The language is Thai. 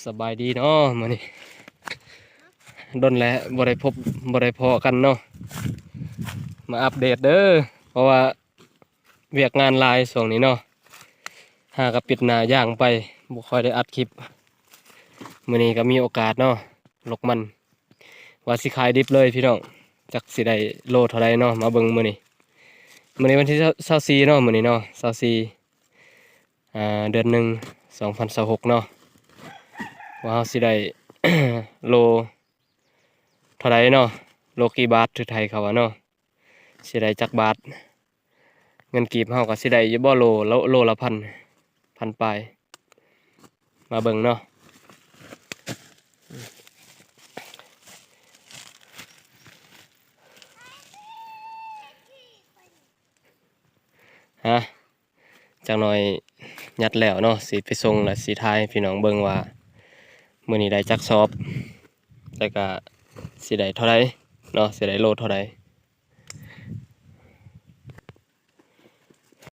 สบายดีเนาะมื้อนี้ดนแล้วบ่ได้พอกันเนาะมาอัปเดตเด้อเพราะว่าเวียกงานหลายช่วงนี้เนาะหากับปิดหน้าย่างไปบ่ค่อยได้อัดคลิปมื้อนี้ก็มีโอกาสเนาะลกมันว่าสิขายดิบเลยพี่น้องจักสิได้โลเท่าใดเนาะมาเบิ่งมื้อนี้วันที่24เนาะมื้อนี้เนาะ24เดือน1 2026เนาะว่าเฮาสิได้ โลเท่าไรเนาะโลกี่บาทถือไทยเขาว่าเนาะสิได้จักบาทเงินกีบเฮาก็สิได้อยู่บ่โลละพันปลายมาเบิ่งเนาะฮะจักหน่อยยัดแล้วเนาะสิไปส่งและสิทายพี่น้องเบิ่งว่ามื้อนี้ได้จักสอบแล้วก็สิได้เท่าไรเนาะสิได้โลเท่าไร